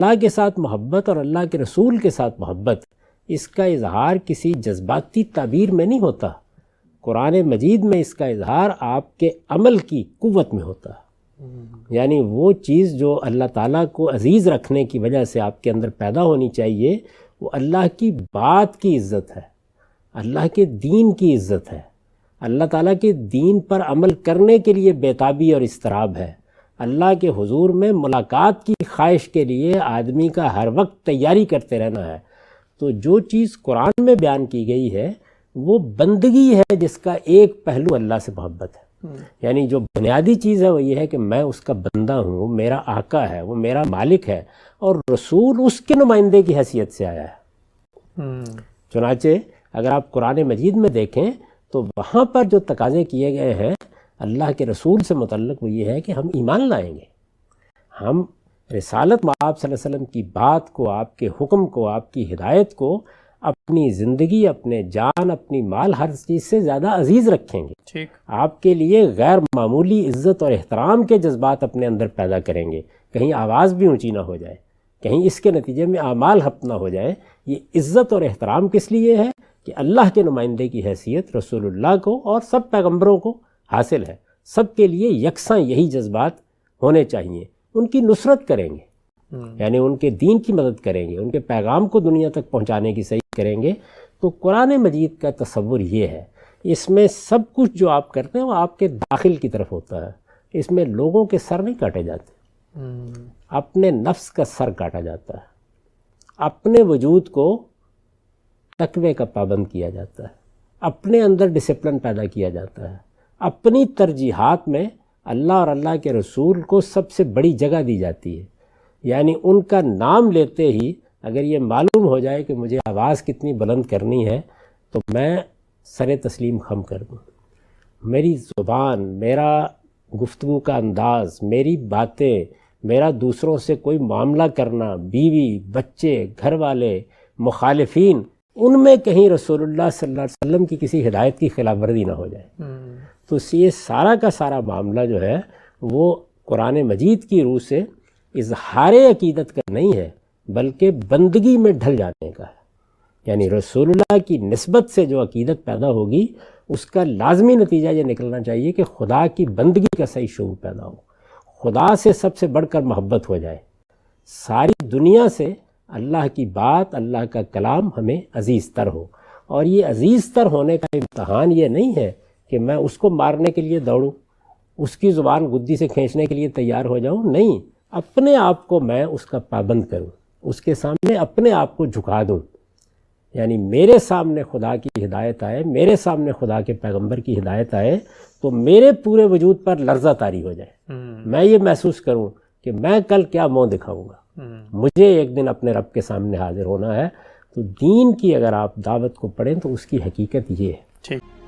اللہ کے ساتھ محبت اور اللہ کے رسول کے ساتھ محبت، اس کا اظہار کسی جذباتی تعبیر میں نہیں ہوتا، قرآن مجید میں اس کا اظہار آپ کے عمل کی قوت میں ہوتا ہے۔ یعنی وہ چیز جو اللہ تعالیٰ کو عزیز رکھنے کی وجہ سے آپ کے اندر پیدا ہونی چاہیے، وہ اللہ کی بات کی عزت ہے، اللہ کے دین کی عزت ہے، اللہ تعالیٰ کے دین پر عمل کرنے کے لیے بیتابی اور اضطراب ہے، اللہ کے حضور میں ملاقات کی خواہش کے لیے آدمی کا ہر وقت تیاری کرتے رہنا ہے۔ تو جو چیز قرآن میں بیان کی گئی ہے وہ بندگی ہے، جس کا ایک پہلو اللہ سے محبت ہے۔ یعنی جو بنیادی چیز ہے وہ یہ ہے کہ میں اس کا بندہ ہوں، وہ میرا آقا ہے، وہ میرا مالک ہے، اور رسول اس کے نمائندے کی حیثیت سے آیا ہے۔ چنانچہ اگر آپ قرآن مجید میں دیکھیں تو وہاں پر جو تقاضے کیے گئے ہیں اللہ کے رسول سے متعلق وہ یہ ہے کہ ہم ایمان لائیں گے، ہم رسالت آپ صلی اللہ علیہ وسلم کی بات کو، آپ کے حکم کو، آپ کی ہدایت کو اپنی زندگی، اپنے جان، اپنی مال، ہر چیز سے زیادہ عزیز رکھیں گے۔ ٹھیک، آپ کے لیے غیر معمولی عزت اور احترام کے جذبات اپنے اندر پیدا کریں گے، کہیں آواز بھی اونچی نہ ہو جائے، کہیں اس کے نتیجے میں اعمال حبط نہ ہو جائے۔ یہ عزت اور احترام کس لیے ہے کہ اللہ کے نمائندے کی حیثیت رسول اللہ کو اور سب پیغمبروں کو حاصل ہے، سب کے لیے یکساں یہی جذبات ہونے چاہیے۔ ان کی نصرت کریں گے، یعنی ان کے دین کی مدد کریں گے، ان کے پیغام کو دنیا تک پہنچانے کی صحیح کریں گے۔ تو قرآن مجید کا تصور یہ ہے، اس میں سب کچھ جو آپ کرتے ہیں وہ آپ کے داخل کی طرف ہوتا ہے، اس میں لوگوں کے سر نہیں کاٹے جاتے، اپنے نفس کا سر کاٹا جاتا ہے، اپنے وجود کو تقوی کا پابند کیا جاتا ہے، اپنے اندر ڈسپلن پیدا کیا جاتا ہے، اپنی ترجیحات میں اللہ اور اللہ کے رسول کو سب سے بڑی جگہ دی جاتی ہے۔ یعنی ان کا نام لیتے ہی اگر یہ معلوم ہو جائے کہ مجھے آواز کتنی بلند کرنی ہے تو میں سر تسلیم خم کر دوں، میری زبان، میرا گفتگو کا انداز، میری باتیں، میرا دوسروں سے کوئی معاملہ کرنا، بیوی، بچے، گھر والے، مخالفین، ان میں کہیں رسول اللہ صلی اللہ علیہ وسلم کی کسی ہدایت کی خلاف ورزی نہ ہو جائے۔ تو یہ سارا کا سارا معاملہ جو ہے وہ قرآن مجید کی روح سے اظہار عقیدت کا نہیں ہے بلکہ بندگی میں ڈھل جانے کا ہے۔ یعنی رسول اللہ کی نسبت سے جو عقیدت پیدا ہوگی اس کا لازمی نتیجہ یہ نکلنا چاہیے کہ خدا کی بندگی کا صحیح شعور پیدا ہو، خدا سے سب سے بڑھ کر محبت ہو جائے، ساری دنیا سے اللہ کی بات، اللہ کا کلام ہمیں عزیز تر ہو۔ اور یہ عزیز تر ہونے کا امتحان یہ نہیں ہے کہ میں اس کو مارنے کے لیے دوڑوں، اس کی زبان گدی سے کھینچنے کے لیے تیار ہو جاؤں، نہیں، اپنے آپ کو میں اس کا پابند کروں، اس کے سامنے اپنے آپ کو جھکا دوں۔ یعنی میرے سامنے خدا کی ہدایت آئے، میرے سامنے خدا کے پیغمبر کی ہدایت آئے تو میرے پورے وجود پر لرزہ طاری ہو جائے، میں یہ محسوس کروں کہ میں کل کیا منہ دکھاؤں گا، مجھے ایک دن اپنے رب کے سامنے حاضر ہونا ہے۔ تو دین کی اگر آپ دعوت کو پڑھیں تو اس کی حقیقت یہ ہے۔ ٹھیک۔